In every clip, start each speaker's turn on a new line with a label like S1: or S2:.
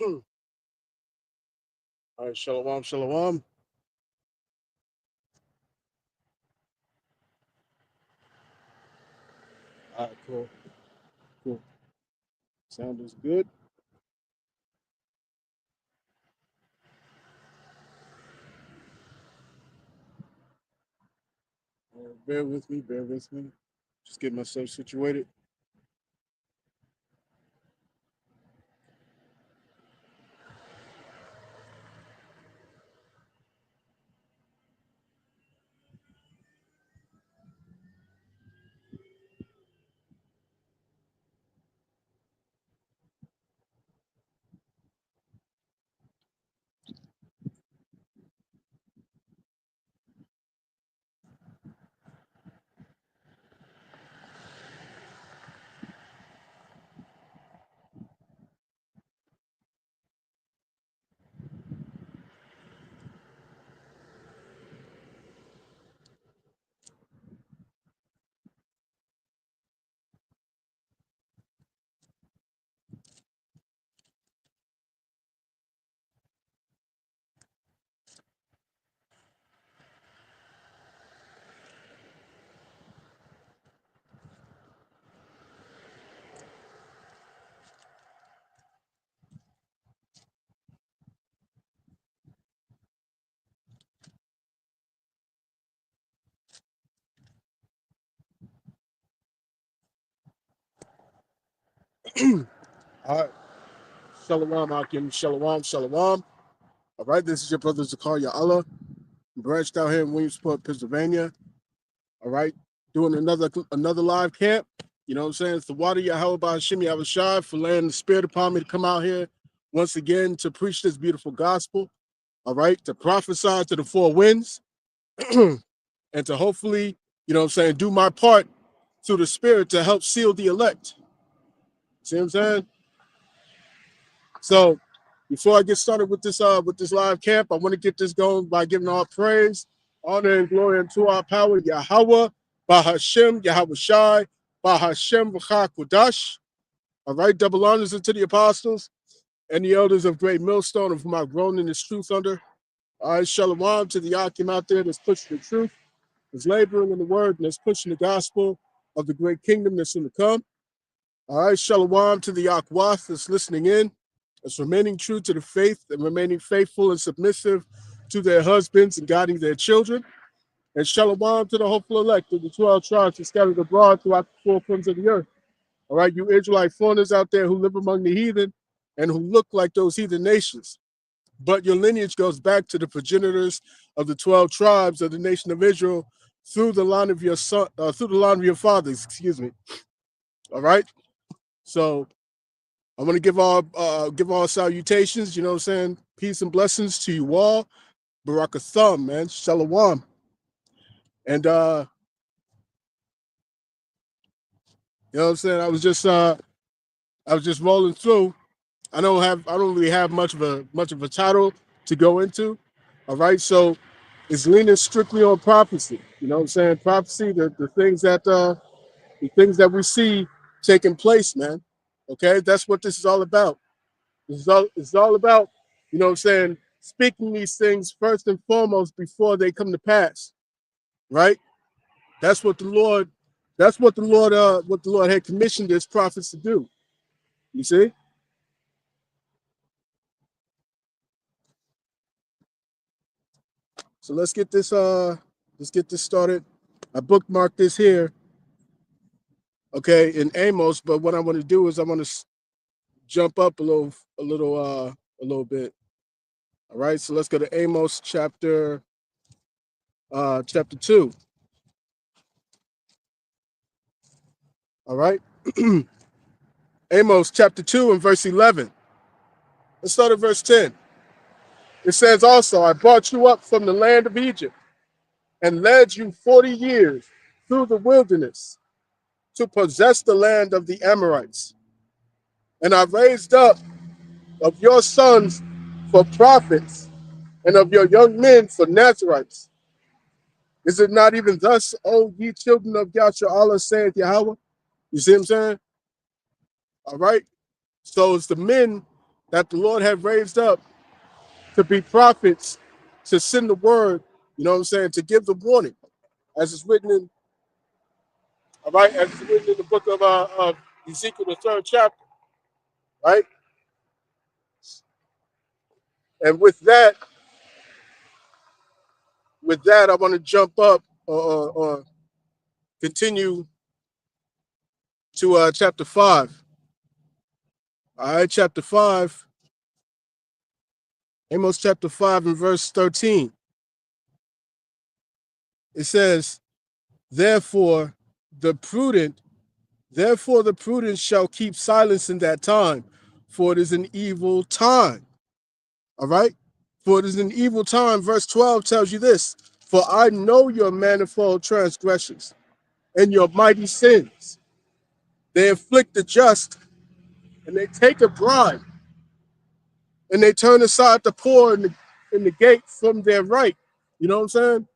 S1: All right, shalom, shalom. All right, cool, cool. Sound is good. Bear with me, bear with me. Just get myself situated. All right, shalom, Akim, shalom, shalom. All right, this is your brother Zakaria Allah, branched out here in Williamsport, Pennsylvania. All right, doing another live camp. You know what I'm saying? It's the water Yahweh by Hashem Yahushai for laying the spirit upon me to come out here once again to preach this beautiful gospel. All right, to prophesy to the four winds and to hopefully, you know what I'm saying, do my part through the spirit to help seal the elect. See what I'm saying? So before I get started with this live camp, I want to get this going by giving all praise, honor, and glory unto our power, Yahweh, Bahashem, Yahweh Shai, Bahashem Kudash. All right, double honors unto the apostles and the elders of Great Millstone, of whom I've grown in this truth under. All right, shalom to the Akim out there that's pushing the truth, that's laboring in the word, and that's pushing the gospel of the great kingdom that's in to come. All right, shalom to the Akwath that's listening in, that's remaining true to the faith and remaining faithful and submissive to their husbands and guiding their children. And shalom to the hopeful elect of the 12 tribes that scattered abroad throughout the four corners of the earth. All right, you Israelite foreigners out there who live among the heathen and who look like those heathen nations. But your lineage goes back to the progenitors of the 12 tribes of the nation of Israel through the line of your son, through the line of your fathers, excuse me. All right. So I want to give all salutations, you know what I'm saying? Peace and blessings to you all. Barakatham, man. Shalom. And you know what I'm saying? I was just rolling through. I don't really have much of a title to go into. All right. So it's leaning strictly on prophecy. You know what I'm saying? Prophecy, the things that we see taking place, man. Okay, that's what this is all about. It's all about, you know what I'm saying, speaking these things first and foremost before they come to pass. Right? That's what the Lord, what the Lord had commissioned his prophets to do. You see? So let's get this started. I bookmarked this here, okay, in Amos, but what I want to do is I want to jump up a little bit. All right, so let's go to Amos chapter 2. All right. Amos chapter 2 and verse 11. Let's start at verse 10. It says also, I brought you up from the land of Egypt and led you 40 years through the wilderness to possess the land of the Amorites. And I raised up of your sons for prophets and of your young men for Nazarites. Is it not even thus, O ye children of Yahshua Allah, saith Yahweh? You see what I'm saying? All right. So it's the men that the Lord had raised up to be prophets, to send the word, you know what I'm saying, to give the warning, as it's written in, all right, as it's written in the book of Ezekiel, the 3rd chapter, right? And with that, I want to jump up or continue to chapter 5. All right, chapter 5, Amos chapter 5 and verse 13. It says, Therefore the prudent shall keep silence in that time, for it is an evil time. All right? For it is an evil time. Verse 12 tells you this, for I know your manifold transgressions and your mighty sins. They afflict the just, and they take a bribe, and they turn aside the poor in the gate from their right. You know what I'm saying?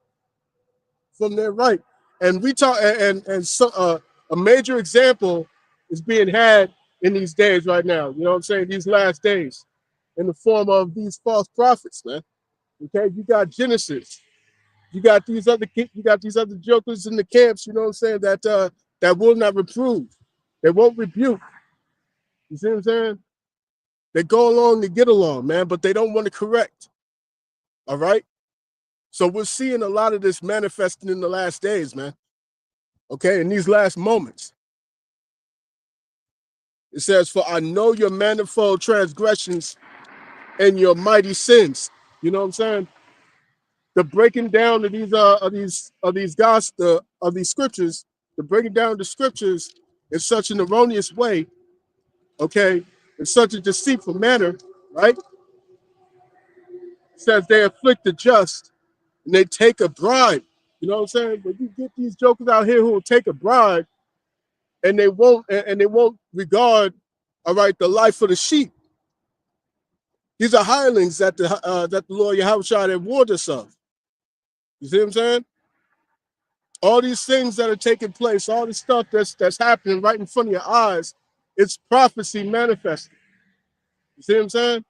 S1: From their right. And we talk, and so a major example is being had in these days right now. You know what I'm saying? These last days, in the form of these false prophets, man. Okay, you got Genesis, you got these other jokers in the camps. You know what I'm saying? That will not reprove, they won't rebuke. You see what I'm saying? They go along to get along, man, but they don't want to correct. All right. So we're seeing a lot of this manifesting in the last days, man. Okay, in these last moments. It says, for I know your manifold transgressions and your mighty sins. You know what I'm saying? The breaking down of these scriptures, the breaking down of the scriptures in such an erroneous way, okay, in such a deceitful manner, right? It says they afflict the just and they take a bribe. You know what I'm saying? But you get these jokers out here who will take a bribe and they won't regard, all right, the life of the sheep. These are hirelings that the Lord Yahushua had warned us of. You see what I'm saying? All these things that are taking place, all this stuff that's happening right in front of your eyes, it's prophecy manifesting. You see what I'm saying?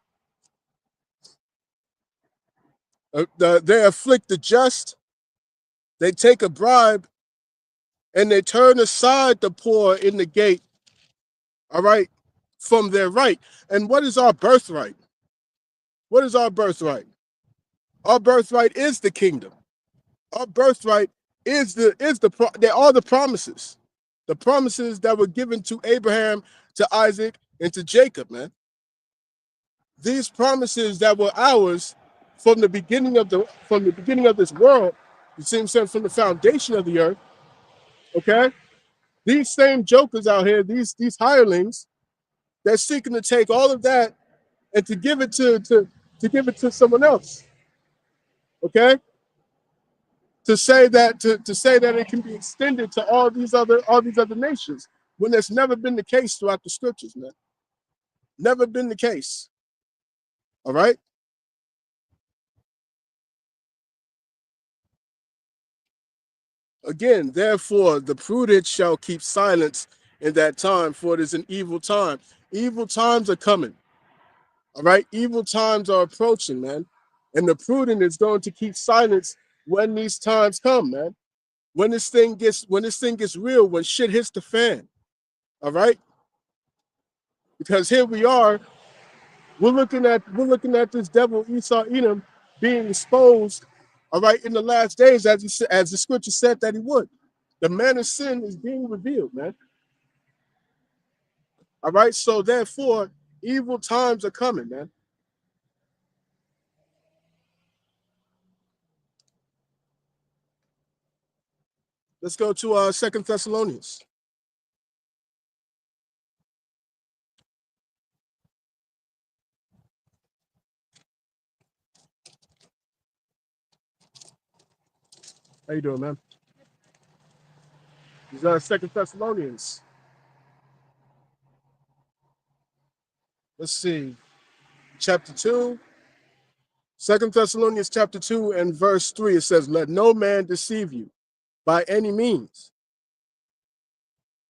S1: They afflict the just, they take a bribe, and they turn aside the poor in the gate, all right, from their right. And what is our birthright? What is our birthright? Our birthright is the kingdom. Our birthright they are the promises. The promises that were given to Abraham, to Isaac, and to Jacob, man. These promises that were ours from the beginning of this world, you see what I'm saying, from the foundation of the earth, okay? These same jokers out here, these hirelings, they're seeking to take all of that and to give it to someone else. Okay? To say that it can be extended to all these other nations, when that's never been the case throughout the scriptures, man. Never been the case. All right. Again, therefore, the prudent shall keep silence in that time, for it is an evil time. Evil times are coming. All right. Evil times are approaching, man. And the prudent is going to keep silence when these times come, man. When this thing gets real, when shit hits the fan. All right. Because here we are, we're looking at this devil Esau Edom being exposed, all right, in the last days, as the scripture said that he would. The man of sin is being revealed, man. All right, so therefore, evil times are coming, man. Let's go to 2 Thessalonians. How you doing, man? These are 2 Thessalonians. Let's see. Chapter 2. 2 Thessalonians chapter 2 and verse 3, it says, let no man deceive you by any means.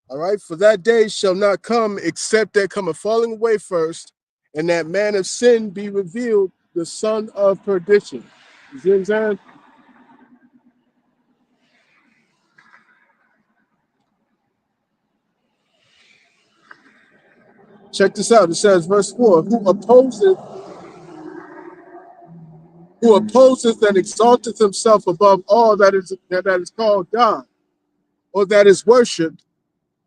S1: All right, for that day shall not come except there come a falling away first, and that man of sin be revealed, the son of perdition. You see what I'm saying? Check this out. It says, verse 4, who opposes and exalteth himself above all that is called God, or that is worshipped,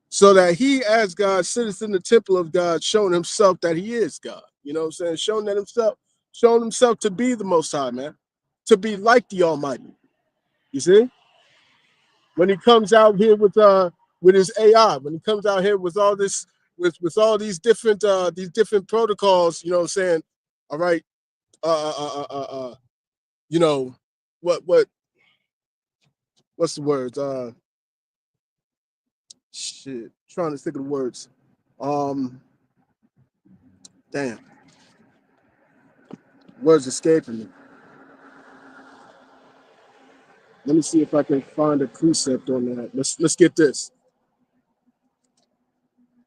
S1: so that he as God sitteth in the temple of God, showing himself that he is God. You know what I'm saying? Showing himself to be the Most High, man, to be like the Almighty. You see? When he comes out here with his AI, when he comes out here with all this, with all these different protocols, you know what I'm saying? All right, you know, what's the words? Shit, trying to think of the words. Damn, words escaping me. Let me see if I can find a precept on that. Let's get this.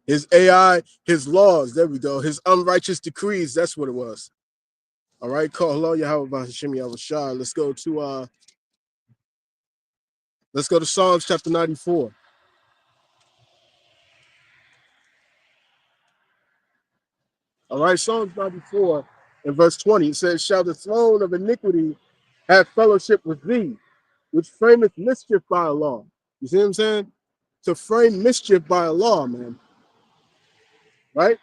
S1: His AI, his laws. There we go. His unrighteous decrees. That's what it was. All right. Call hello Yahweh Hashem Yahweh Shai. Let's go to Psalms chapter 94. All right, Psalms 94 and verse 20. It says, "Shall the throne of iniquity have fellowship with thee, which frameth mischief by a law?" You see what I'm saying? To frame mischief by a law, man. Right?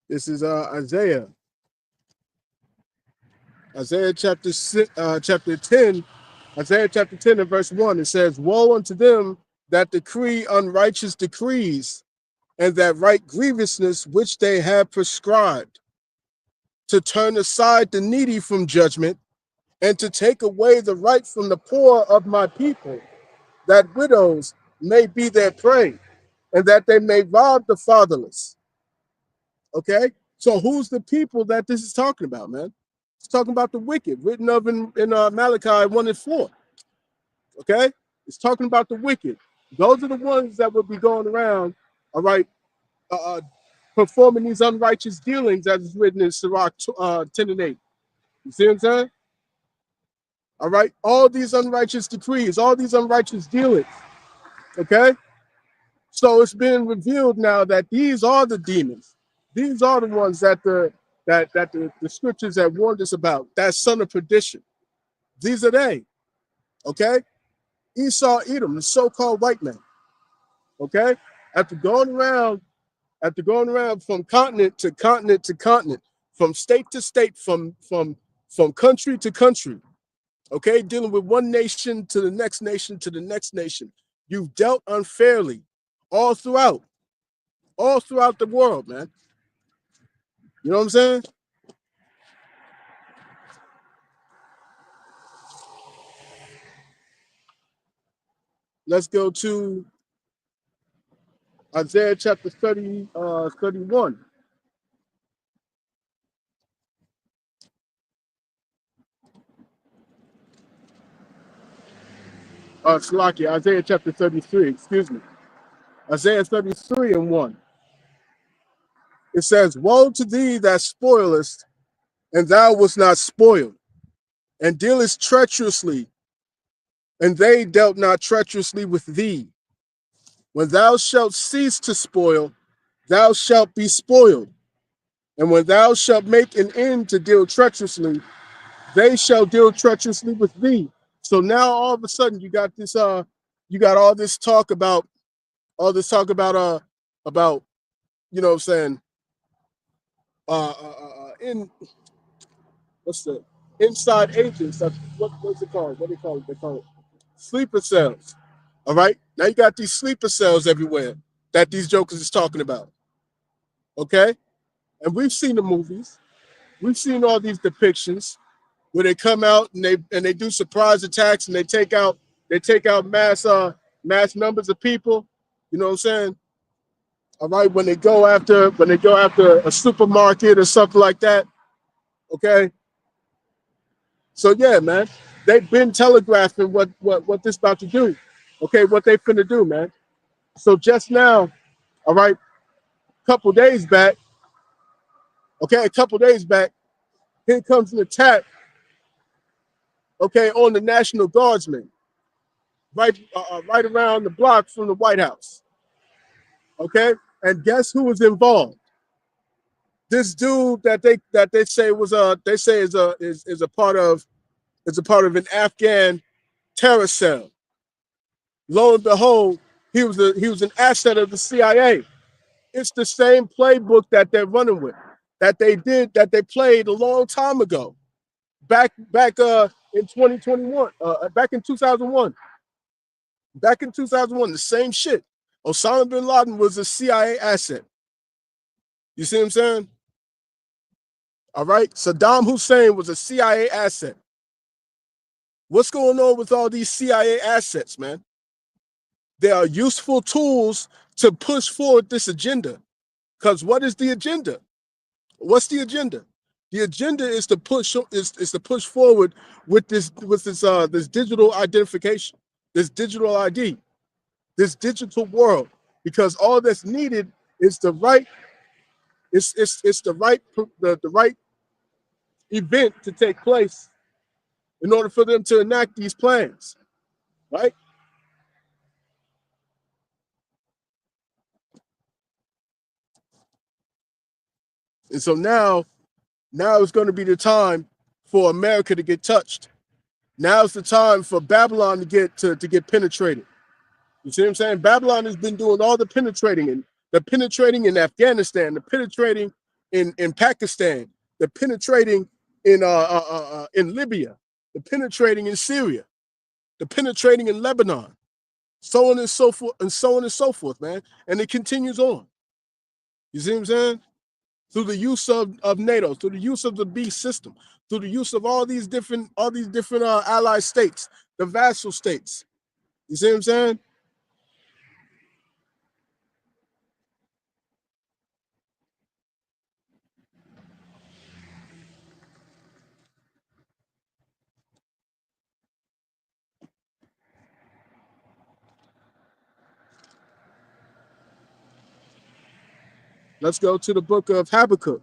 S1: This is Isaiah chapter 10, Isaiah chapter 10 and verse 1. It says, "Woe unto them that decree unrighteous decrees, and that write grievousness which they have prescribed, to turn aside the needy from judgment, and to take away the right from the poor of my people, that widows may be their prey, and that they may rob the fatherless." Okay? So who's the people that this is talking about, man? It's talking about the wicked, written of in Malachi 1 and 4. Okay? It's talking about the wicked. Those are the ones that will be going around, all right, performing these unrighteous dealings as is written in Sirach 10 and 8. You see what I'm saying? All right? All these unrighteous decrees, all these unrighteous dealings. Okay? So it's been revealed now that these are the demons. These are the ones that the scriptures have warned us about. That son of perdition. These are they. Okay? Esau, Edom, the so-called white man. Okay? After going around from continent to continent to continent, from state to state, from country to country, okay, dealing with one nation to the next nation to the next nation. You've dealt unfairly all throughout the world, man. You know what I'm saying? Let's go to Isaiah chapter 31. Salaki, Isaiah chapter 33, excuse me. Isaiah 33 and 1. It says, "Woe to thee that spoilest, and thou wast not spoiled, and dealest treacherously, and they dealt not treacherously with thee. When thou shalt cease to spoil, thou shalt be spoiled. And when thou shalt make an end to deal treacherously, they shall deal treacherously with thee." So now all of a sudden you got this you got all this talk about about, you know what I'm saying, in what's the inside agents. What's it called? What do they call it? They call it sleeper cells. All right. Now you got these sleeper cells everywhere that these jokers is talking about. Okay. And we've seen the movies. We've seen all these depictions where they come out and they do surprise attacks and they take out mass numbers of people. You know what I'm saying? All right, when they go after a supermarket or something like that. Okay. So yeah, man, they've been telegraphing what this about to do. Okay, what they finna do, man. So just now, all right, a couple days back, here comes an attack, okay, on the National Guardsmen, right around the block from the White House. Okay, and guess who was involved? This dude that they say was is a part of an Afghan terror cell. Lo and behold, he was an asset of the CIA. It's the same playbook that they're running with, that they played a long time ago, back in 2021, back in 2001. Back in 2001, the same shit. Osama bin Laden was a CIA asset. You see what I'm saying? All right. Saddam Hussein was a CIA asset. What's going on with all these CIA assets, man? They are useful tools to push forward this agenda. Because what is the agenda? What's the agenda? The agenda is to push forward with this digital identification, this digital ID, this digital world. Because all that's needed is the right the right event to take place in order for them to enact these plans, right? And so now it's going to be the time for America to get touched. Now's the time for Babylon to get penetrated. You see what I'm saying? Babylon has been doing all the penetrating, and the penetrating in Afghanistan, the penetrating in Pakistan, the penetrating in Libya, the penetrating in Syria, the penetrating in Lebanon, so on and so forth, man. And it continues on. You see what I'm saying? Through the use of NATO, through the use of the beast system, through the use of all these different allied states, the vassal states. You see what I'm saying? Let's go to the book of Habakkuk.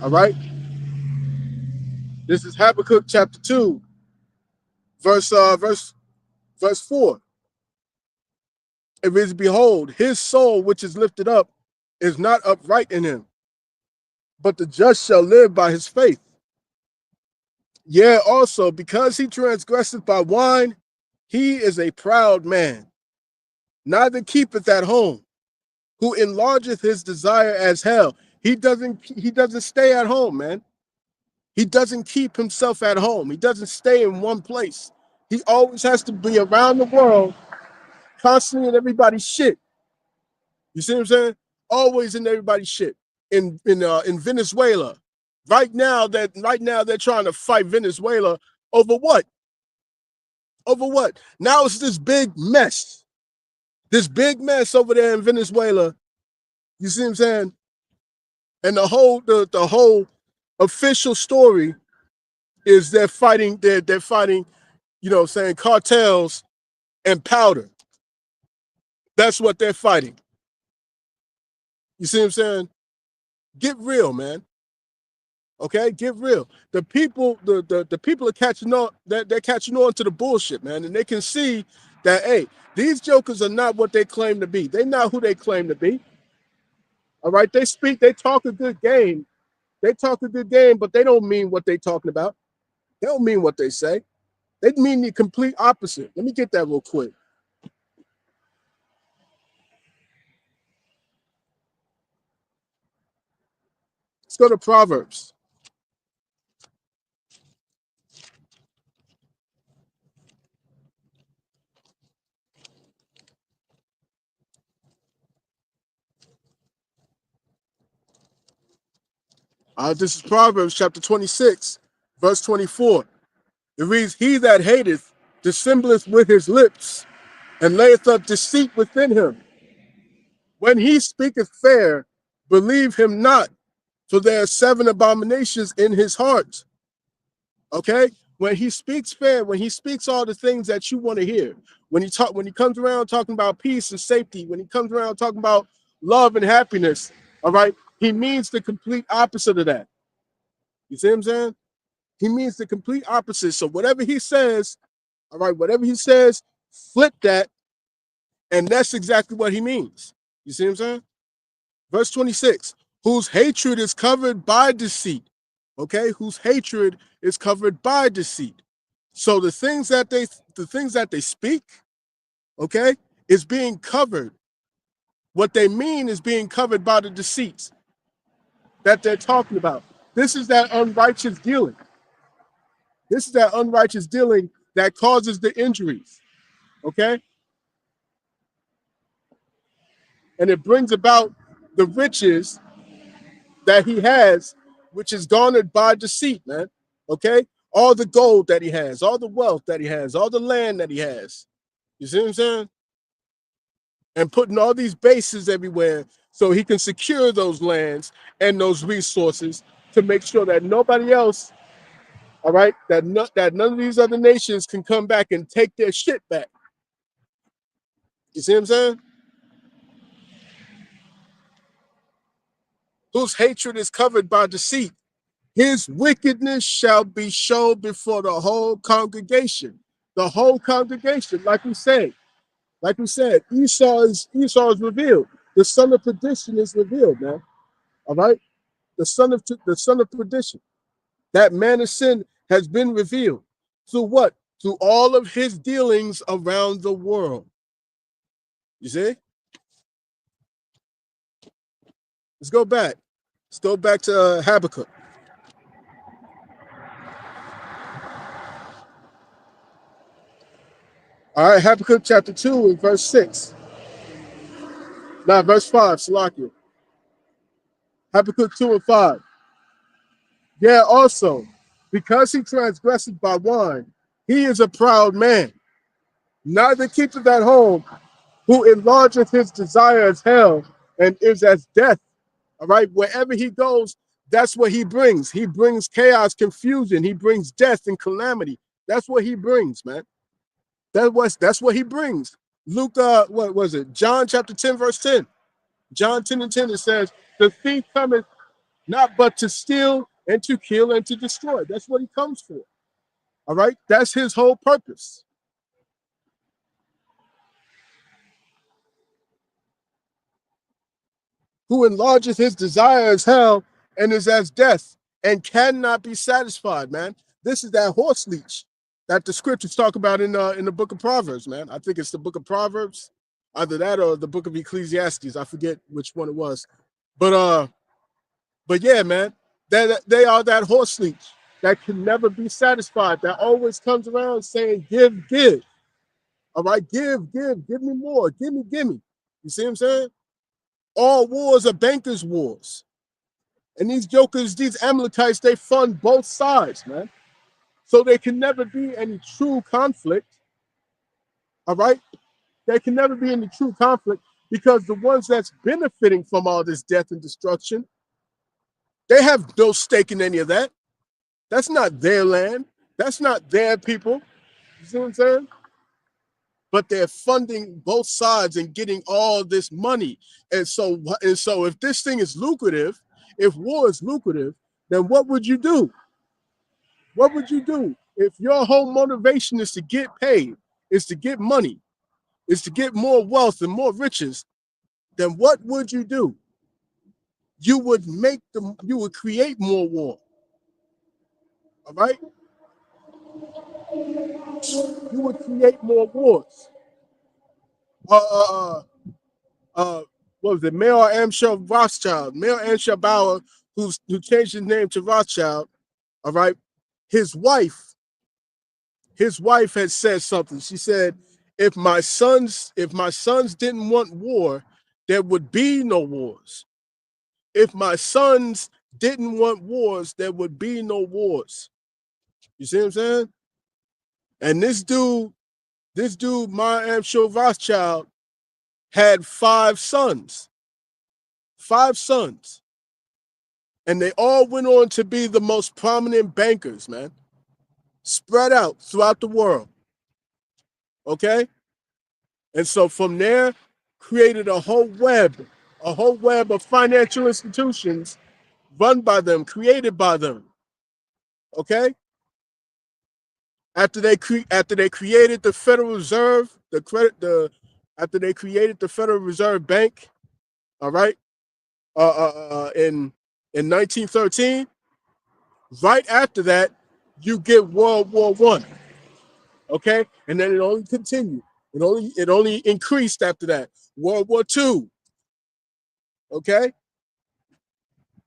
S1: All right. This is Habakkuk chapter 2, verse 4. It reads, behold, his soul which is lifted up is not upright in him, but the just shall live by his faith. Yea, also, because he transgresseth by wine, he is a proud man, neither keepeth at home, who enlargeth his desire as hell. He doesn't stay at home, man. He doesn't keep himself at home. He doesn't stay in one place. He always has to be around the world, constantly in everybody's shit. You see what I'm saying? Always in everybody's shit. In Venezuela, right now they're trying to fight Venezuela over what? Over what? Now it's this big mess. This big mess over there in Venezuela. You see what I'm saying? And the whole official story is they're fighting, you know, saying cartels and powder. That's what they're fighting. You see what I'm saying? Get real, man. Okay, get real. The people, the people are catching on. They're catching on to the bullshit, man, and they can see that hey, these jokers are not what they claim to be. They're not who they claim to be. All right, they talk a good game. They talk a good game, but they don't mean what they're talking about. They don't mean what they say. They mean the complete opposite. Let me get that real quick. Let's go to Proverbs. This is Proverbs chapter 26, verse 24. It reads, he that hateth dissembleth with his lips, and layeth up deceit within him. When he speaketh fair, believe him not, for there are 7 abominations in his heart. Okay? When he speaks fair, when he speaks all the things that you want to hear, when he comes around talking about peace and safety, when he comes around talking about love and happiness, all right, he means the complete opposite of that. You see what I'm saying? He means the complete opposite. So whatever he says, all right, whatever he says, flip that, and that's exactly what he means. You see what I'm saying? Verse 26, whose hatred is covered by deceit. Okay, whose hatred is covered by deceit. So the things that they speak, okay, is being covered. What they mean is being covered by the deceits that they're talking about. This is that unrighteous dealing. This is that unrighteous dealing that causes the injuries, okay? And it brings about the riches that he has, which is garnered by deceit, man, okay? All the gold that he has, all the wealth that he has, all the land that he has. You see what I'm saying? And putting all these bases everywhere so he can secure those lands and those resources to make sure that nobody else, all right, that none of these other nations can come back and take their shit back. You see what I'm saying? Whose hatred is covered by deceit. His wickedness shall be shown before the whole congregation. The whole congregation, like we said, Esau is revealed. The son of perdition is revealed, man. All right, the son of perdition. That man of sin has been revealed. Through what? Through all of his dealings around the world. You see? Let's go back. Let's go back to Habakkuk. All right, Habakkuk chapter 2 and verse 6. Now, verse 5, Salakia. Habakkuk 2 and 5. Yeah, also, because he transgressed by wine, he is a proud man. Neither keepeth at home, who enlargeth his desire as hell, and is as death. All right, wherever he goes, that's what he brings. He brings chaos, confusion. He brings death and calamity. That's what he brings, man. That's what he brings. Luke, what was it? John chapter 10, verse 10. John 10 and 10, it says, the thief cometh not but to steal and to kill and to destroy. That's what he comes for. All right, that's his whole purpose. Who enlarges his desire as hell and is as death and cannot be satisfied, man. This is that horse leech that the scriptures talk about in the book of Proverbs, man. I think it's the book of Proverbs, either that or the book of Ecclesiastes. I forget which one it was, but yeah, man, they are that horse leech that can never be satisfied. That always comes around saying, "Give." All right, give me more, give me. You see what I'm saying? All wars are bankers' wars. And these jokers, these Amalekites, they fund both sides, man. So there can never be any true conflict. All right? There can never be any true conflict because the ones that's benefiting from all this death and destruction, they have no stake in any of that. That's not their land. That's not their people. You see what I'm saying? But they're funding both sides and getting all this money. And so if this thing is lucrative, if war is lucrative, then what would you do? What would you do if your whole motivation is to get paid, is to get money, is to get more wealth and more riches? Then what would you do? You would create more war. All right? You would create more wars. What was it? Mayor Amschel Rothschild, Mayor Amschel Bauer, who changed his name to Rothschild. All right, his wife had said something. She said, "If my sons didn't want war, there would be no wars. If my sons didn't want wars, there would be no wars." You see what I'm saying? And this dude, Mayer Amschel Rothschild, had 5 sons. 5 sons. And they all went on to be the most prominent bankers, man. Spread out throughout the world. Okay? And so from there, created a whole web of financial institutions run by them, created by them. Okay? After they created the Federal Reserve, after they created the Federal Reserve Bank, all right, in 1913, right after that, you get World War I. Okay, and then it only continued. It only increased after that. World War II. Okay,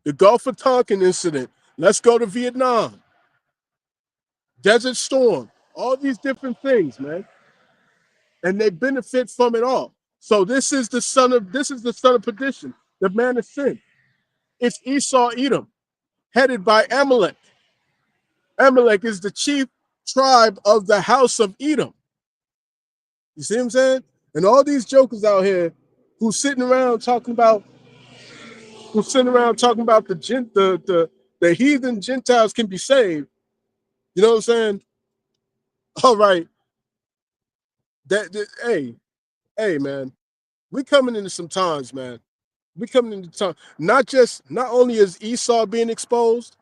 S1: the Gulf of Tonkin incident. Let's go to Vietnam. Desert Storm. All these different things, man, and they benefit from it all. So this is the son of perdition, the man of sin. It's Esau Edom, headed by Amalek. Amalek is the chief tribe of the house of Edom. You see what I'm saying? And all these jokers out here who's sitting around talking about the heathen Gentiles can be saved. You know what I'm saying? All right. Hey, man, we coming into some times, man. We coming into time. Not only is Esau being exposed,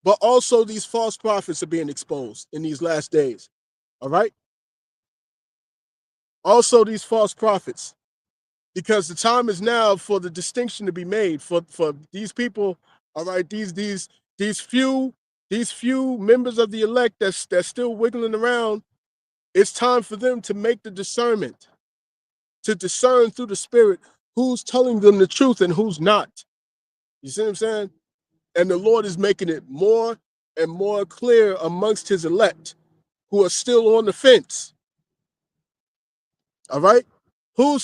S1: but also these false prophets are being exposed in these last days. All right. Also, these false prophets, because the time is now for the distinction to be made for these people. All right, these few members of the elect that's still wiggling around. It's time for them to make the discernment, to discern through the Spirit who's telling them the truth and who's not. You see what I'm saying? And the Lord is making it more and more clear amongst his elect who are still on the fence. All right? Who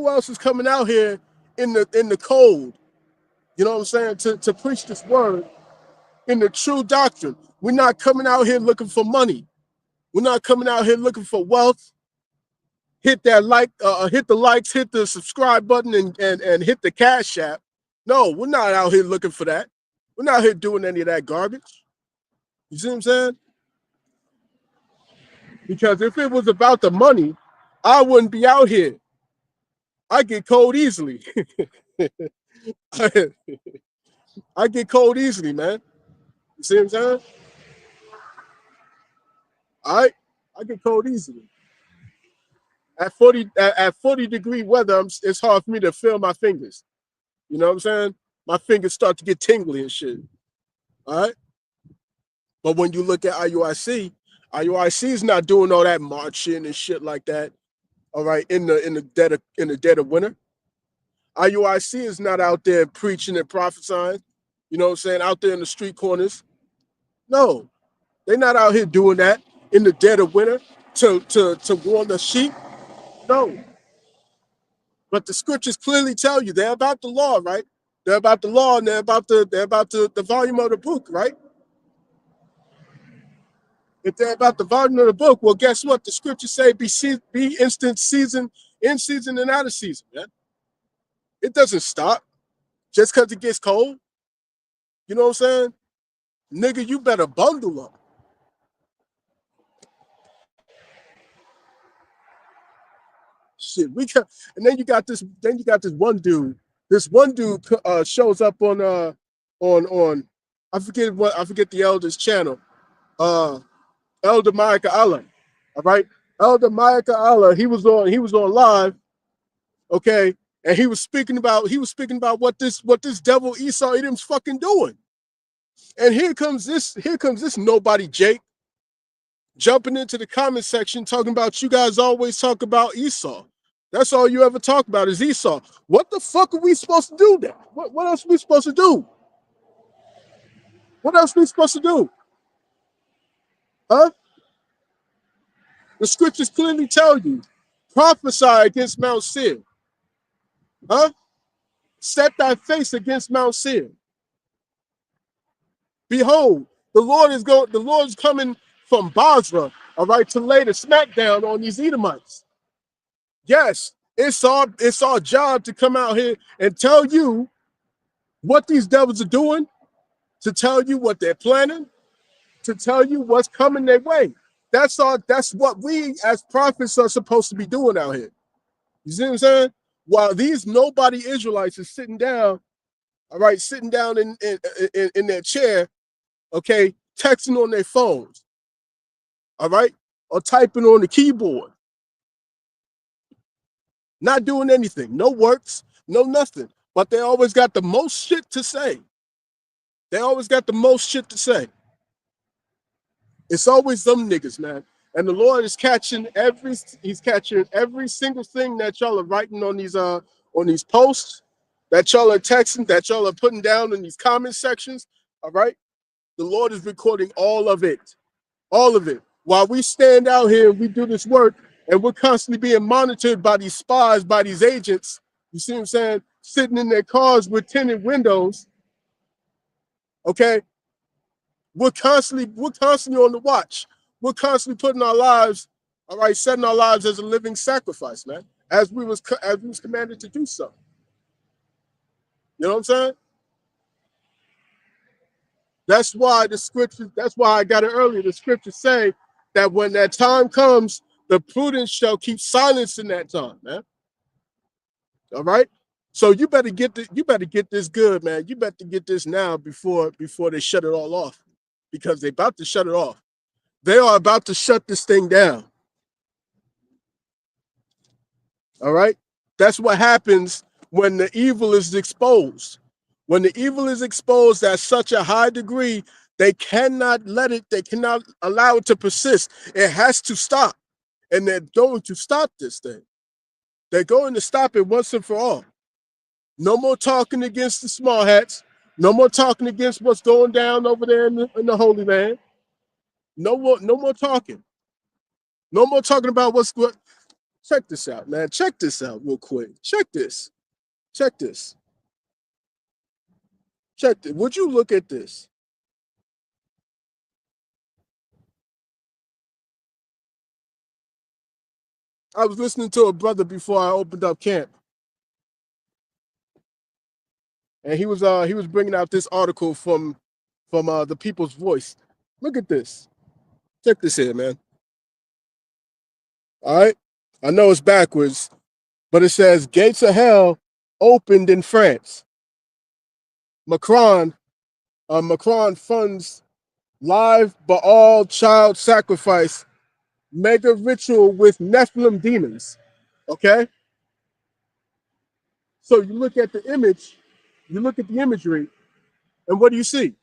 S1: else is coming out here in the cold? You know what I'm saying? To preach this word in the true doctrine. We're not coming out here looking for money. We're not coming out here looking for wealth. Hit that hit the likes, hit the subscribe button, and hit the Cash App. No, we're not out here looking for that. We're not here doing any of that garbage. You see what I'm saying? Because if it was about the money, I wouldn't be out here. I get cold easily. I get cold easily, man. You see what I'm saying? All right, I get cold easily. At 40-degree weather, it's hard for me to feel my fingers. You know what I'm saying? My fingers start to get tingly and shit. All right. But when you look at IUIC is not doing all that marching and shit like that. All right, in the dead of winter. IUIC is not out there preaching and prophesying. You know what I'm saying? Out there in the street corners. No, they're not out here doing that in the dead of winter to warn the sheep. No. But the scriptures clearly tell you they're about the law, right? They're about the law, and they're about the volume of the book, right? If they're about the volume of the book, well, guess what? The scriptures say be instant season, in season and out of season, man. It doesn't stop just because it gets cold. You know what I'm saying? Nigga, you better bundle up. Shit, and then you got this one dude. This one dude shows up on I forget the elder's channel. Elder Micah Allah. All right. Elder Micah Allah, he was on live, okay, and he was speaking about what this devil Esau Edom's fucking doing. And here comes this nobody Jake jumping into the comment section talking about you guys always talk about Esau. That's all you ever talk about is Esau. What the fuck are we supposed to do then? What else are we supposed to do? What else are we supposed to do? Huh? The scriptures clearly tell you, prophesy against Mount Seir. Huh? Set thy face against Mount Seir. Behold, the Lord is coming from Basra all right, to lay the smackdown on these Edomites. Yes, it's our job to come out here and tell you what these devils are doing, to tell you what they're planning, to tell you what's coming their way. That's what we as prophets are supposed to be doing out here. You see what I'm saying? While these nobody Israelites are sitting down, all right, sitting down in their chair, okay, texting on their phones, all right, or typing on the keyboard, not doing anything, no works, no nothing. But they always got the most shit to say. They always got the most shit to say. It's always them niggas, man. And the Lord is catching every single thing that y'all are writing on these posts, that y'all are texting, that y'all are putting down in these comment sections. All right. The Lord is recording all of it. All of it. While we stand out here and we do this work, and we're constantly being monitored by these spies, by these agents, you see what I'm saying? Sitting in their cars with tinted windows. Okay. We're constantly on the watch. We're constantly putting our lives, all right, setting our lives as a living sacrifice, man, as we was commanded to do so. You know what I'm saying? That's why I got it earlier. The scriptures say that when that time comes, the prudent shall keep silence in that time, man. All right. So you better get this good, man. You better get this now before they shut it all off, because they're about to shut it off. They are about to shut this thing down. All right. That's what happens when the evil is exposed. When the evil is exposed at such a high degree, they cannot allow it to persist. It has to stop. And they're going to stop this thing. They're going to stop it once and for all. No more talking against the small hats. No more talking against what's going down over there in the Holy Land. No more talking. No more talking about what's good. Check this out, man. Check this out real quick. Check this. Check this. Check this. Would you look at this? I was listening to a brother before I opened up camp, and he was bringing out this article from the People's Voice. Look at this. Check this here, man. All right. I know it's backwards, but it says Gates of Hell opened in France. Macron funds live Baal child sacrifice mega ritual with Nephilim demons. Okay? So you look at the image, you look at the imagery, and what do you see?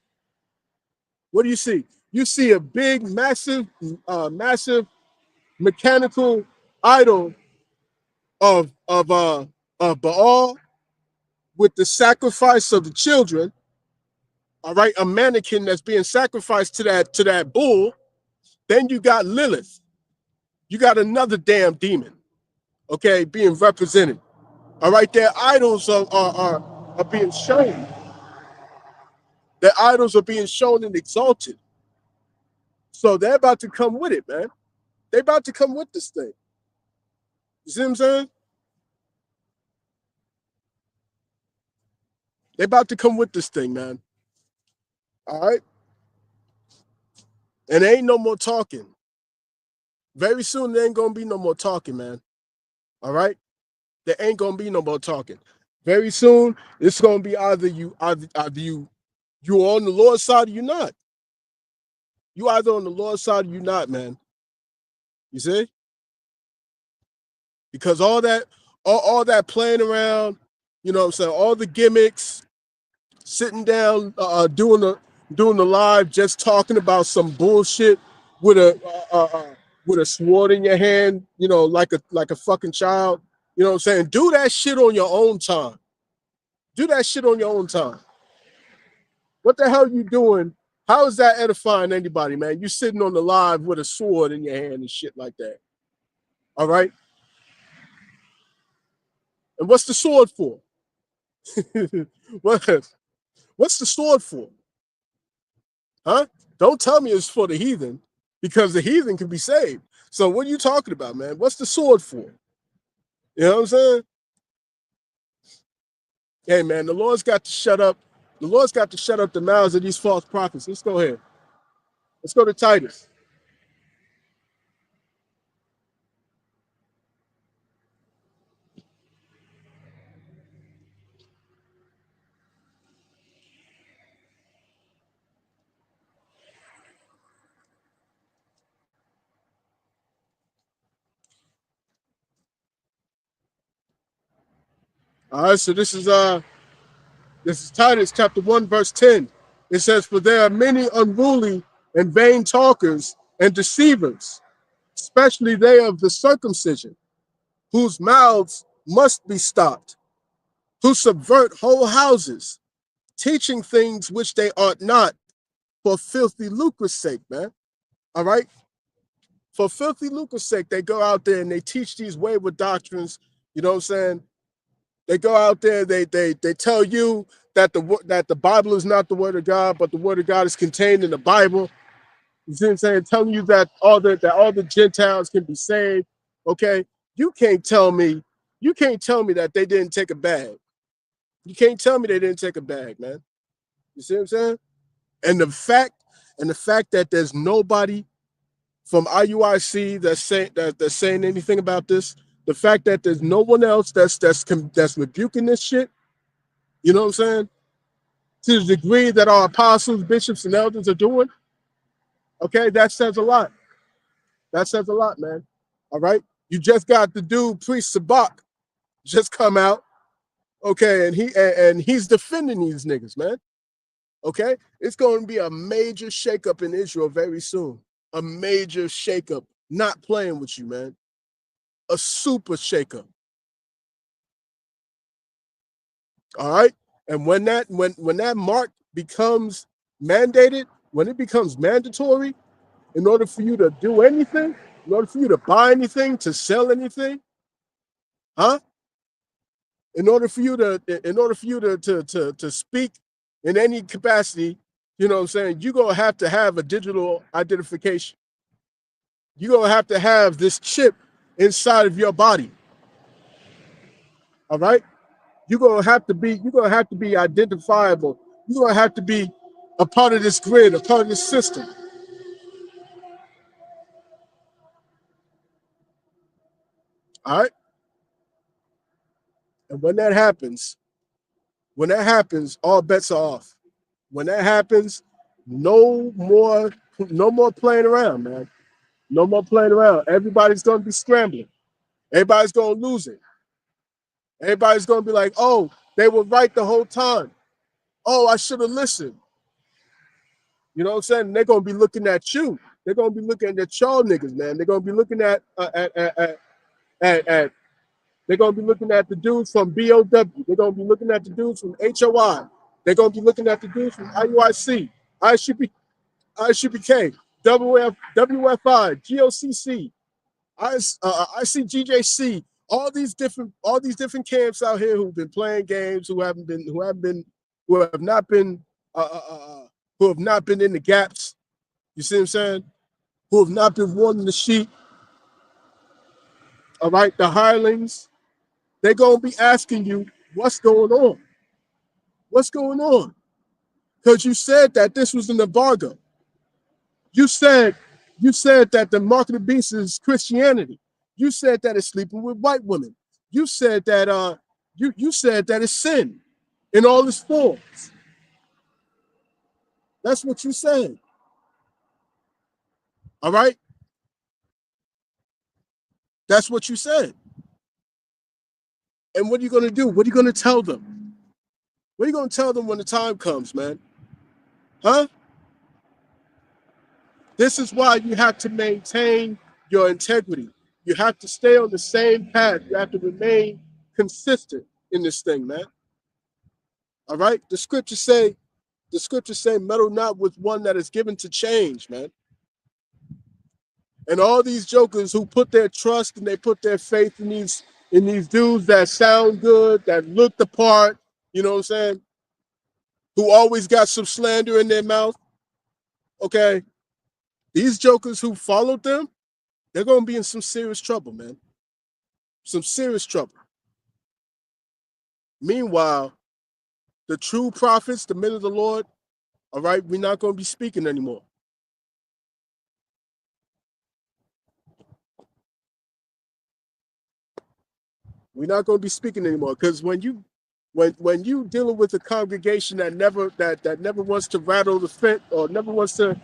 S1: What do you see? You see a big, massive mechanical idol of Baal with the sacrifice of the children. All right, a mannequin that's being sacrificed to that bull. Then you got Lilith. You got another damn demon, okay, being represented. All right, their idols are being shown. Their idols are being shown and exalted. So they're about to come with it, man. They're about to come with this thing. You see what I'm saying? They're about to come with this thing, man. All right? And there ain't no more talking. Very soon there ain't gonna be no more talking, man. All right? There ain't gonna be no more talking. Very soon, it's gonna be either you on the Lord's side or you not. You either on the Lord's side or you not, man. You see? Because all that playing around, you know what I'm saying, all the gimmicks, sitting down, doing the live, just talking about some bullshit with a sword in your hand, you know, like a fucking child. You know what I'm saying? Do that shit on your own time. Do that shit on your own time. What the hell are you doing? How is that edifying anybody, man? You sitting on the live with a sword in your hand and shit like that. All right? And what's the sword for? What's the sword for? Huh? Don't tell me it's for the heathen. because the heathen can be saved. So what are you talking about, man? What's the sword for? You know what I'm saying? Hey, man, the Lord's got to shut up. The Lord's got to shut up the mouths of these false prophets. Let's go ahead. Let's go to Titus. All right, so this is Titus chapter 1, verse 10. It says, "For there are many unruly and vain talkers and deceivers, especially they of the circumcision, whose mouths must be stopped, who subvert whole houses, teaching things which they ought not, for filthy lucre's sake," man. All right? For filthy lucre's sake, they go out there and they teach these wayward doctrines. You know what I'm saying? They go out there, they tell you that the Bible is not the word of God, but the word of God is contained in the Bible. You see what I'm saying? Telling you that all the Gentiles can be saved. Okay, you can't tell me that they didn't take a bag. You can't tell me they didn't take a bag, man. You see what I'm saying? And the fact that there's nobody from IUIC that's saying anything about this, the fact that there's no one else that's rebuking this shit, you know what I'm saying? To the degree that our apostles, bishops, and elders are doing, okay, that says a lot. That says a lot, man. All right? You just got the dude, Priest Sabak, just come out, okay, and he's defending these niggas, man. Okay? It's going to be a major shakeup in Israel very soon. A major shakeup. Not playing with you, man. A super shakeup. All right? And when that mark becomes mandated, when it becomes mandatory, in order for you to do anything, in order for you to buy anything, to sell anything, huh? In order for you to speak in any capacity, you know what I'm saying, you're gonna have to have a digital identification. You're gonna have to have this chip inside of your body. All right? You're gonna have to be identifiable. You're gonna have to be a part of this grid, a part of this system. All right. And when that happens, all bets are off. When that happens, no more playing around, man. No more playing around. Everybody's gonna be scrambling. Everybody's gonna lose it. Everybody's gonna be like, "Oh, they were right the whole time. Oh, I should have listened." You know what I'm saying? They're gonna be looking at you. They're gonna be looking at y'all niggas, man. They're gonna be looking at they're gonna be looking at the dudes from BOW. They're gonna be looking at the dudes from HOI. They're gonna be looking at the dudes from IUIC, ICPK, WFI, GOCC, ICGJC. All these different camps out here who've been playing games, who have not been in the gaps. You see what I'm saying? Who have not been warning the sheep. All right, the hirelings. They're gonna be asking you, what's going on? What's going on? Because you said that this was an embargo. You said that the mark of the beast is Christianity. You said that it's sleeping with white women. You said that you said that it's sin in all its forms. That's what you said. All right? That's what you said. And what are you going to do? What are you going to tell them? What are you going to tell them when the time comes, man? Huh? This is why you have to maintain your integrity. You have to stay on the same path. You have to remain consistent in this thing, man. All right? The scriptures say, meddle not with one that is given to change, man. And all these jokers who put their trust and they put their faith in these dudes that sound good, that look the part, you know what I'm saying? Who always got some slander in their mouth. Okay? These jokers who followed them, they're going to be in some serious trouble, man. Some serious trouble. Meanwhile, the true prophets, the men of the Lord, all right, we're not going to be speaking anymore. We're not going to be speaking anymore, because when you dealing with a congregation that never wants to rattle the fit, or never wants to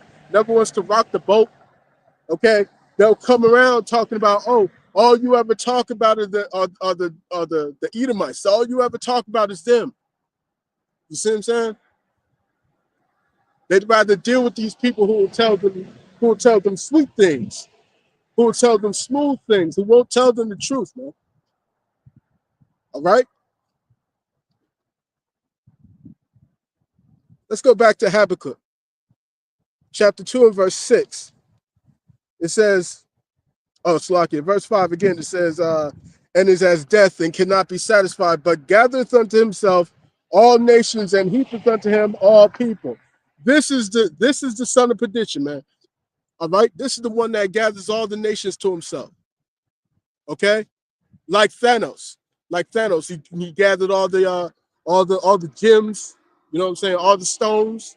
S1: rock the boat, okay, they'll come around talking about, oh, all you ever talk about are the Edomites. All you ever talk about is them. You see what I'm saying? They'd rather deal with these people who will tell them sweet things, who will tell them smooth things, who won't tell them the truth, man. All right? Let's go back to Habakkuk, chapter 2 and verse 6. It says, oh, Slakia, verse 5 again, it says, and is as death and cannot be satisfied, but gathereth unto himself all nations and heapeth unto him all people. This is the son of perdition, man. All right? This is the one that gathers all the nations to himself. Okay? Like Thanos. He gathered all the gems, you know what I'm saying, all the stones.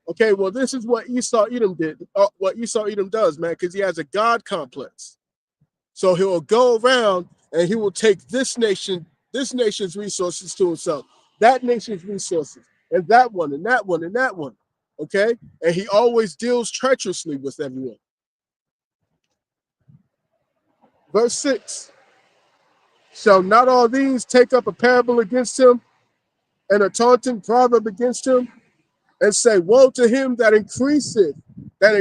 S1: Okay, well, this is what Esau Edom did, what Esau Edom does, man, because he has a God complex. So he will go around and he will take this nation's resources to himself, that nation's resources, and that one, and that one, and that one. Okay? And he always deals treacherously with everyone. Verse 6. Shall not all these take up a parable against him, and a taunting proverb against him, and say, woe to him that increaseth. They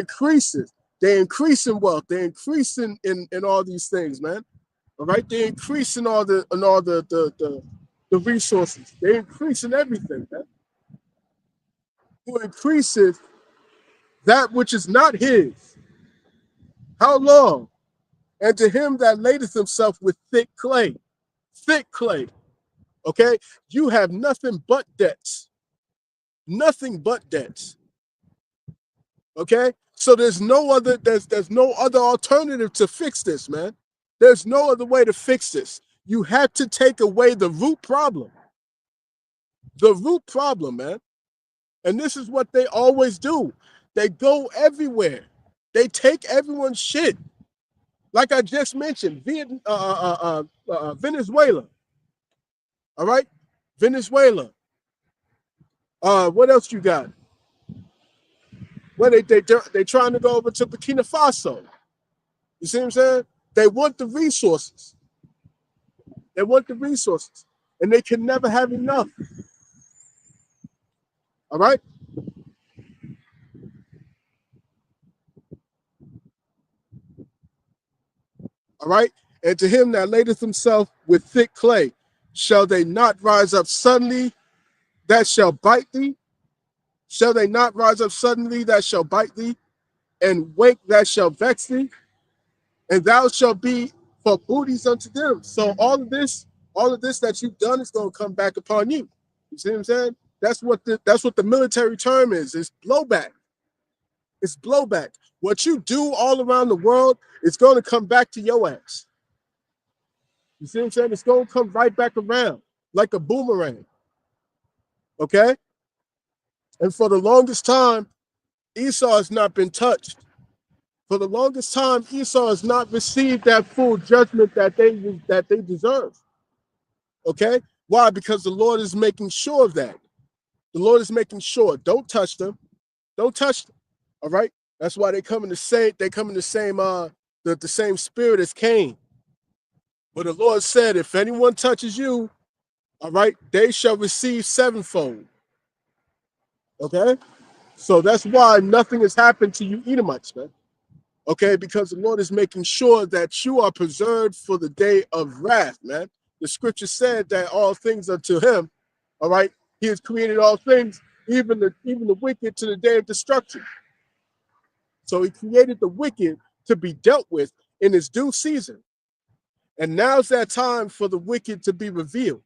S1: increase in wealth, they increase in all these things, man. All right, they increase in all the resources, they increase in everything, man. Who increaseth that which is not his? How long? And to him that ladeth himself with thick clay. Okay, you have nothing but debts. Nothing but debts. Okay, so there's no other alternative to fix this, man. There's no other way to fix this. You have to take away the root problem. The root problem, man. And this is what they always do. They go everywhere. They take everyone's shit. Like I just mentioned, Venezuela. All right, Venezuela. What else you got? Well, they trying to go over to Burkina Faso. You see what I'm saying? They want the resources. They want the resources, and they can never have enough. All right? All right? And to him that ladeth himself with thick clay, shall they not rise up suddenly that shall bite thee? Shall they not rise up suddenly that shall bite thee, and wake that shall vex thee? And thou shalt be for booties unto them. So all of this that you've done is going to come back upon you. You see what I'm saying? That's what the military term is. It's blowback. It's blowback. What you do all around the world is going to come back to your ass. You see what I'm saying? It's going to come right back around like a boomerang. Okay? And for the longest time, Esau has not been touched. For the longest time, Esau has not received that full judgment that they deserve. Okay? Why? Because the Lord is making sure of that. The Lord is making sure. Don't touch them. Don't touch them. All right? That's why they come in the same the same spirit as Cain. But the Lord said, if anyone touches you, all right, they shall receive sevenfold. Okay? So that's why nothing has happened to you Edomites, man. Okay? Because the Lord is making sure that you are preserved for the day of wrath, man. The scripture said that all things are to him. All right? He has created all things, even the wicked, to the day of destruction. So he created the wicked to be dealt with in his due season. And now's that time for the wicked to be revealed.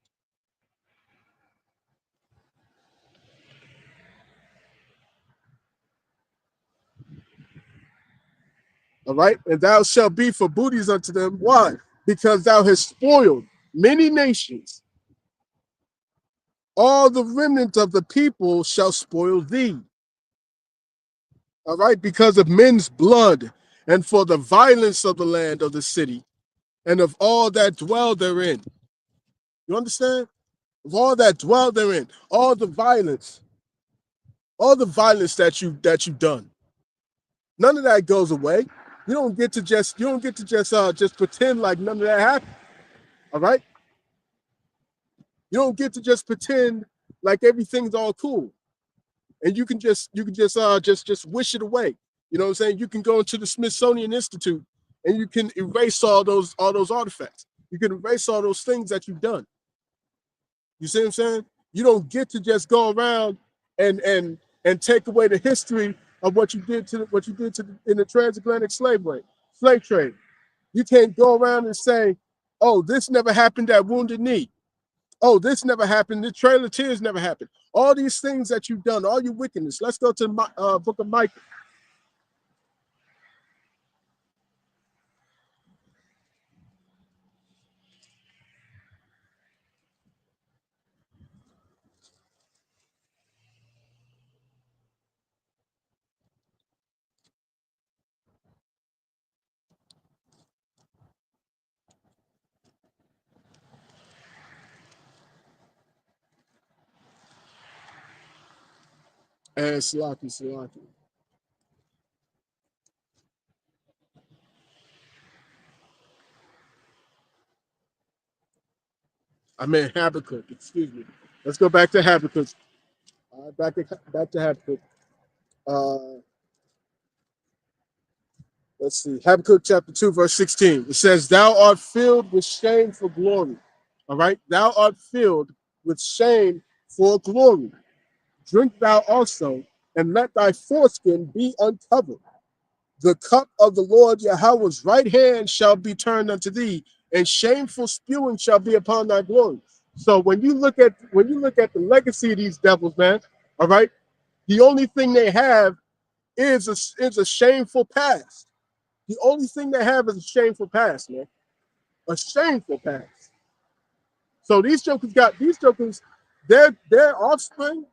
S1: All right. And thou shalt be for booties unto them. Why? Because thou hast spoiled many nations. All the remnant of the people shall spoil thee. All right. Because of men's blood and for the violence of the land of the city and of all that dwell therein. You understand? Of all that dwell therein, all the violence that you've done. None of that goes away. You don't get to just pretend like none of that happened. All right? You don't get to just pretend like everything's all cool. And you can just wish it away. You know what I'm saying? You can go into the Smithsonian Institute and you can erase all those artifacts. You can erase all those things that you've done. You see what I'm saying? You don't get to just go around and take away the history of what you did in the transatlantic slave trade. You can't go around and say, "Oh, this never happened at Wounded Knee. Oh, this never happened. The Trail of Tears never happened." All these things that you've done, all your wickedness. Let's go to the book of Micah. And Salaki. I mean Habakkuk. Excuse me. Let's go back to Habakkuk. Back to Habakkuk. Uh, let's see. Habakkuk chapter 2, verse 16. It says, "Thou art filled with shame for glory." All right. "Thou art filled with shame for glory. Drink thou also, and let thy foreskin be uncovered. The cup of the Lord Yahweh's right hand shall be turned unto thee, and shameful spewing shall be upon thy glory." So when you look at the legacy of these devils, man, all right, the only thing they have is a shameful past. The only thing they have is a shameful past, man. A shameful past. So these jokers, their offspring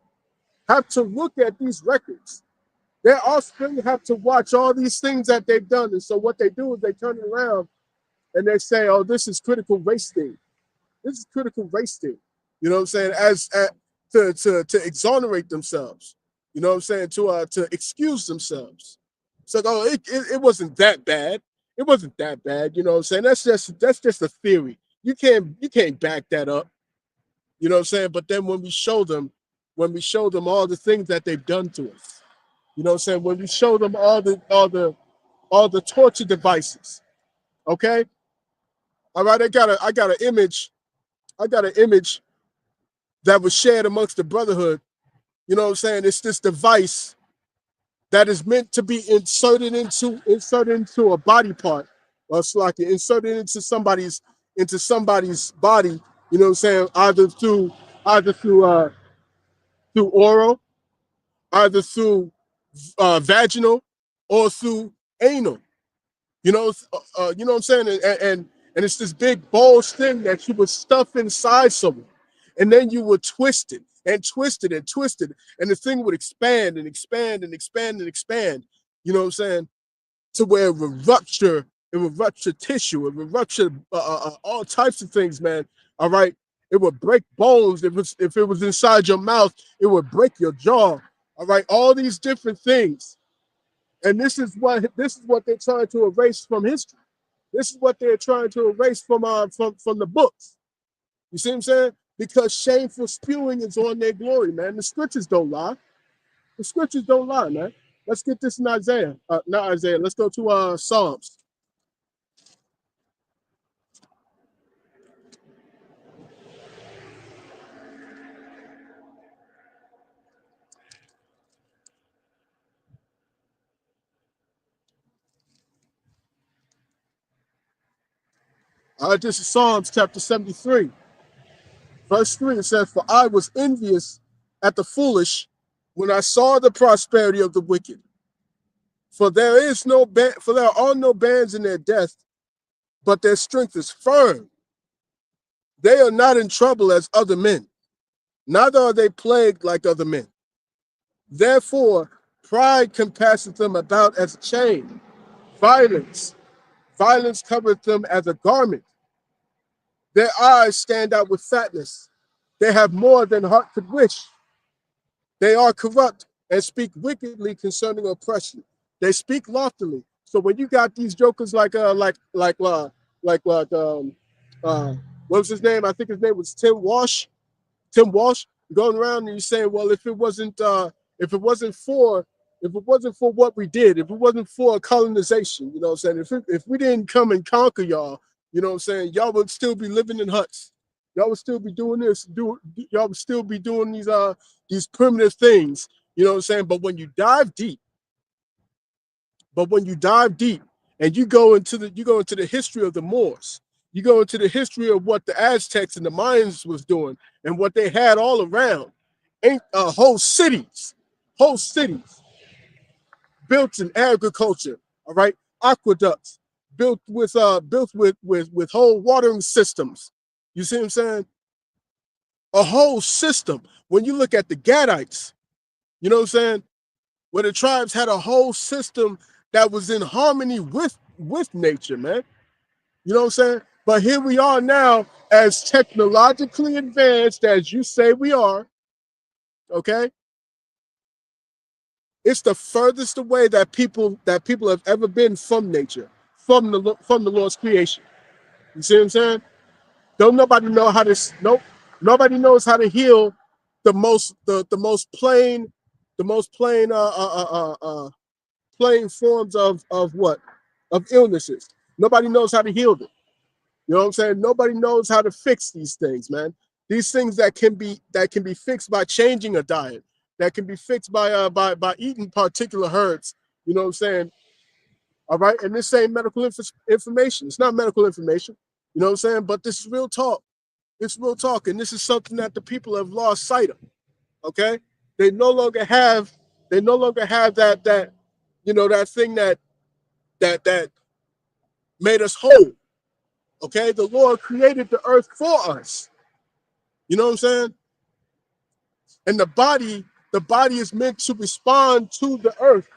S1: have to look at these records. Their offspring have to watch all these things that they've done. And so what they do is they turn it around and they say, "Oh, this is critical race theory. This is critical race theory." You know what I'm saying? To exonerate themselves. You know what I'm saying? To excuse themselves. So, "Oh, it wasn't that bad. It wasn't that bad." You know what I'm saying? That's just a theory. You can't back that up. You know what I'm saying? But then when we show them all the things that they've done to us, you know what I'm saying? When we show them all the torture devices, okay? All right, I got an image. I got an image that was shared amongst the brotherhood. You know what I'm saying? It's this device that is meant to be inserted into a body part, or it's like inserted into somebody's body. You know what I'm saying? Either through oral, either through vaginal, or through anal. You know what I'm saying? And it's this big bulge thing that you would stuff inside someone, and then you would twist it and twist it and twist it, and the thing would expand and expand and expand and expand. You know what I'm saying? To where it would rupture tissue, it would rupture all types of things, man. All right, it would break bones. If it was inside your mouth, it would break your jaw. All right, all these different things. And this is what they're trying to erase from history. This is what they're trying to erase from the books. You see what I'm saying? Because shameful spewing is on their glory, man. The scriptures don't lie. The scriptures don't lie, man. Let's get this in Isaiah. Not Isaiah. Let's go to Psalms. This is Psalms chapter 73, verse 3. It says, "For I was envious at the foolish when I saw the prosperity of the wicked. For there are no bands in their death, but their strength is firm. They are not in trouble as other men, neither are they plagued like other men. Therefore, pride compasseth them about as a chain. Violence covereth them as a garment. Their eyes stand out with fatness. They have more than heart could wish. They are corrupt and speak wickedly concerning oppression. They speak loftily. So when you got these jokers uh, what was his name? I think his name was Tim Walsh. Tim Walsh going around and you saying, well, if it wasn't for what we did, if it wasn't for colonization, you know what I'm saying? If we didn't come and conquer y'all, you know what I'm saying, y'all would still be living in huts. Y'all would still be doing y'all would still be doing these primitive things, you know what I'm saying? But when you dive deep, and you go into the history of the Moors, you go into the history of what the Aztecs and the Mayans was doing and what they had all around, ain't whole cities built in agriculture, all right, aqueducts built with whole watering systems. You see what I'm saying? A whole system. When you look at the Gadites, you know what I'm saying, where the tribes had a whole system that was in harmony with nature, man. You know what I'm saying? But here we are now, as technologically advanced as you say we are, okay? It's the furthest away that people have ever been from nature, from the Lord's creation. You see what I'm saying? Don't nobody know how to nobody knows how to heal the most plain plain forms of what? Of illnesses. Nobody knows how to heal them. You know what I'm saying? Nobody knows how to fix these things, man. These things that can be fixed by changing a diet, that can be fixed by eating particular herbs. You know what I'm saying? All right, and this ain't medical information. It's not medical information. You know what I'm saying? But this is real talk. It's real talk, and this is something that the people have lost sight of. Okay, they no longer have that you know, that thing that made us whole. Okay, the Lord created the earth for us. You know what I'm saying? And the body is meant to respond to the earth.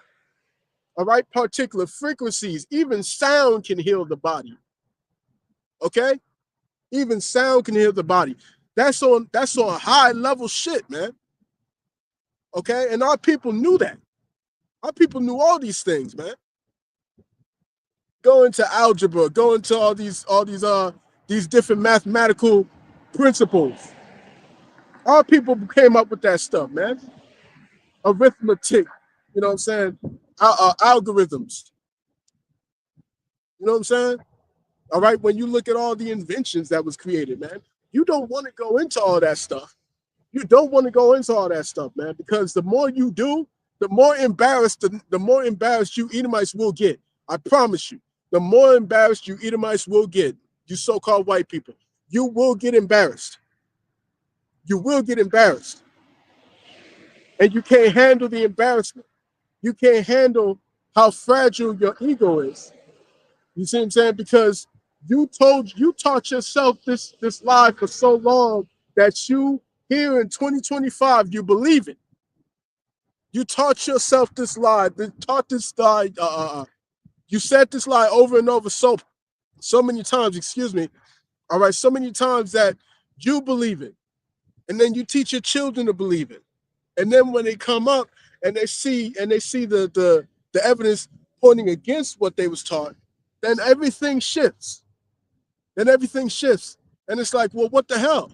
S1: All right, particular frequencies, even sound can heal the body. Okay, even sound can heal the body. That's on high level shit, man. Okay, and our people knew that. Our people knew all these things, man. Go into algebra, go into these different mathematical principles. Our people came up with that stuff, man. Arithmetic, you know what I'm saying? Algorithms, you know what I'm saying? All right, when you look at all the inventions that was created, man, you don't want to go into all that stuff. You don't want to go into all that stuff, man, because the more you do, the more embarrassed you Edomites will get. I promise you. The more embarrassed you Edomites will get, you so-called white people, you will get embarrassed. You will get embarrassed. And you can't handle the embarrassment. You can't handle how fragile your ego is. You see what I'm saying? Because you taught yourself this lie for so long that you here in 2025 you believe it. You taught yourself this lie. You said this lie over and over so many times. Excuse me. All right, so many times that you believe it, and then you teach your children to believe it, and then when they come up and they see the evidence pointing against what they was taught, then everything shifts. And it's like, well, what the hell?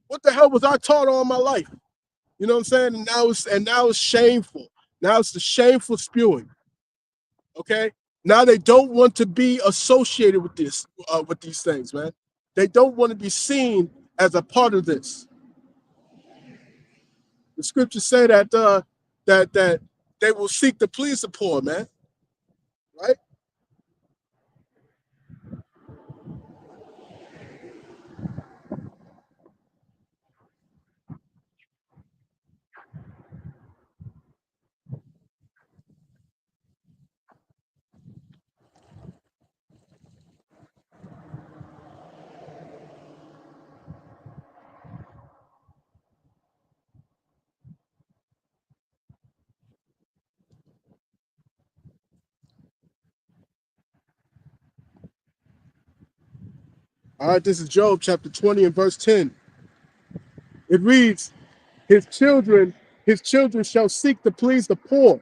S1: What the hell was I taught all my life? You know what I'm saying? And now it's shameful. Now it's the shameful spewing. Okay. Now they don't want to be associated with with these things, man. They don't want to be seen as a part of this. The scriptures say that they will seek to please the poor, man. Right? All right, this is Job chapter 20 and verse 10. It reads, his children shall seek to please the poor,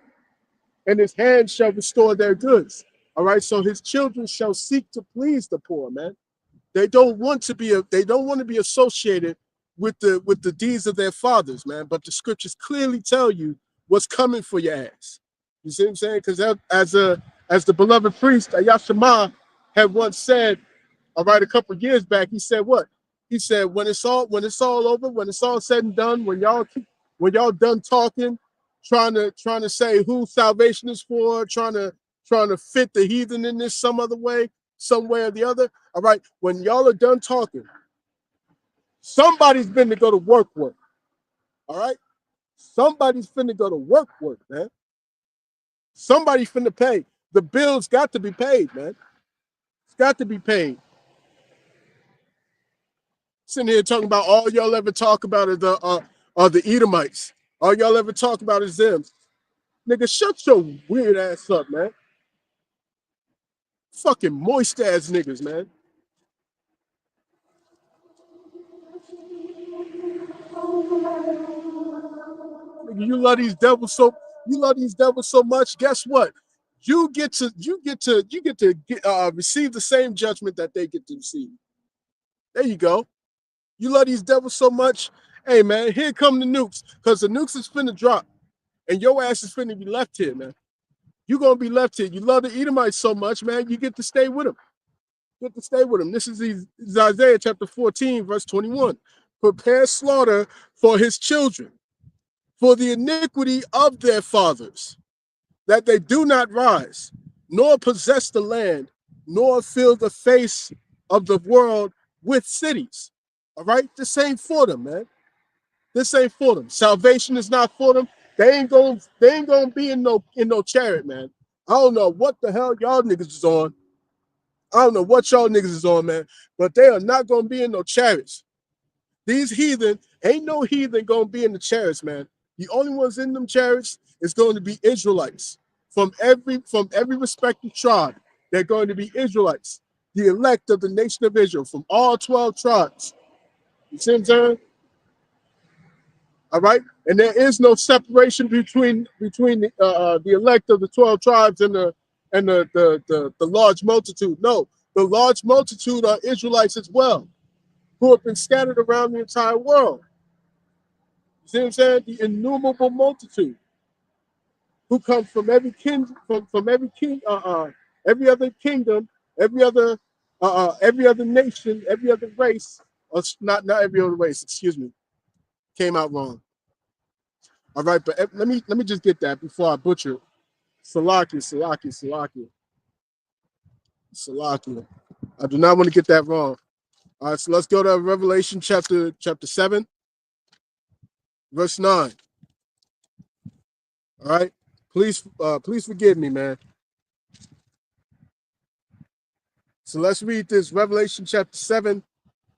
S1: and his hand shall restore their goods. All right, so his children shall seek to please the poor, man. They don't want to be associated with the deeds of their fathers, man. But the scriptures clearly tell you what's coming for your ass. You see what I'm saying? Because as the beloved priest Ayashima had once said, all right, a couple of years back, he said what? He said, when it's all over, when it's all said and done, when y'all done talking, trying to say who salvation is for, trying to fit the heathen in this some other way, some way or the other. All right, when y'all are done talking, somebody's been to go to work. All right, somebody's finna go to work, man. Somebody's finna pay. The bills got to be paid, man. It's got to be paid. Sitting here talking about all y'all ever talk about is the Edomites. All y'all ever talk about is them. Nigga, shut your weird ass up, man. Fucking moist ass niggas, man. Nigga, you love these devils so much. Guess what? You get to receive the same judgment that they get to receive. There you go. You love these devils so much. Hey man, here come the nukes, because the nukes is finna drop, and your ass is finna be left here, man. You're gonna be left here. You love the Edomites so much, man. You get to stay with them. Get to stay with them. This is Isaiah chapter 14, verse 21. Prepare slaughter for his children, for the iniquity of their fathers, that they do not rise, nor possess the land, nor fill the face of the world with cities. All right? This ain't for them, man. This ain't for them. Salvation is not for them. They ain't gonna be in no chariot, man. I don't know what the hell y'all niggas is on. I don't know what y'all niggas is on, man, but they are not gonna be in no chariots. These heathen, ain't no heathen gonna be in the chariots, man. The only ones in them chariots is going to be Israelites from every respective tribe. They're going to be Israelites, the elect of the nation of Israel from all 12 tribes. You see what I'm saying? All right, and there is no separation between the elect of the 12 tribes and the large multitude. No, the large multitude are Israelites as well, who have been scattered around the entire world. You see what I'm saying? The innumerable multitude who come from every every other kingdom, every other nation, every other race, or not every other race. Excuse me, came out wrong. All right, but let me just get that before I butcher it. Salakia. I do not want to get that wrong. All right, so let's go to Revelation chapter 7, verse 9. All right, please forgive me, man. So let's read this Revelation chapter 7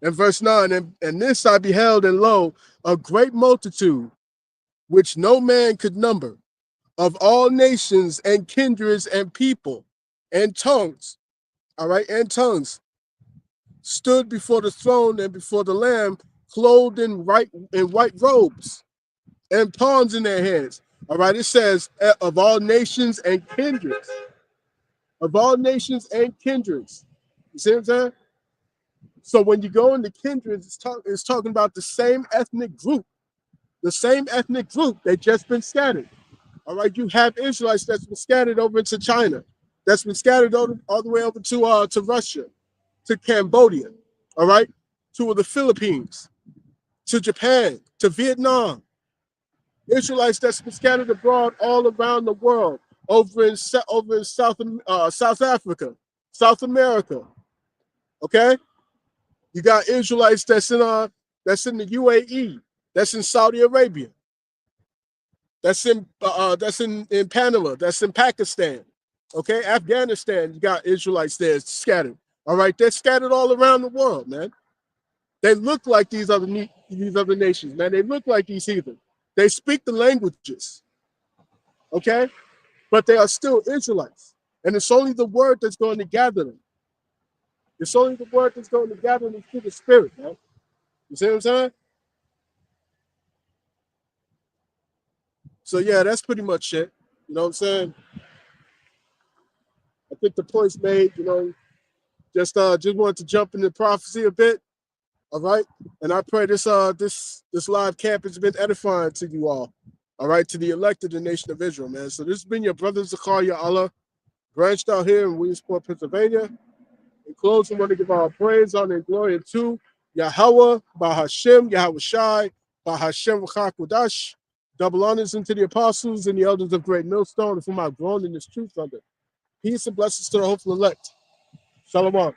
S1: and verse 9. And this I beheld, and lo, a great multitude, which no man could number, of all nations and kindreds and people and tongues, all right, and tongues, stood before the throne and before the Lamb, clothed in white robes and palms in their hands. All right, it says of all nations and kindreds. Of all nations and kindreds. You see what I'm saying? So when you go into kindreds, it's talking about the same ethnic group. The same ethnic group, they just been scattered. All right, you have Israelites that's been scattered over into China, that's been scattered all the way over to Russia, to Cambodia, all right, to the Philippines, to Japan, to Vietnam. Israelites that's been scattered abroad all around the world, over in South Africa, South America. Okay, you got Israelites that's in the UAE, that's in Saudi Arabia, that's in Panama, that's in Pakistan. Okay, Afghanistan, you got Israelites there scattered. All right, they're scattered all around the world, man. They look like these other nations, man. They look like these heathen. They speak the languages, okay? But they are still Israelites. And it's only the word that's going to gather them. It's only the word that's going to gather them through the spirit, man. You see what I'm saying? So yeah, that's pretty much it. You know what I'm saying? I think the point's made, just wanted to jump into prophecy a bit. All right. And I pray this live camp has been edifying to you all. All right, to the elected the nation of Israel, man. So this has been your brother Zakaria Allah, branched out here in Williamsport, Pennsylvania. In closing, I want to give our praise, honor, and glory to Yahweh, Bahashem, Yahweh Shai, Bahashem Chakudash. Double honors into the apostles and the elders of Great Millstone, whom I've grown in this truth under. Peace and blessings to the hopeful elect. Shalom.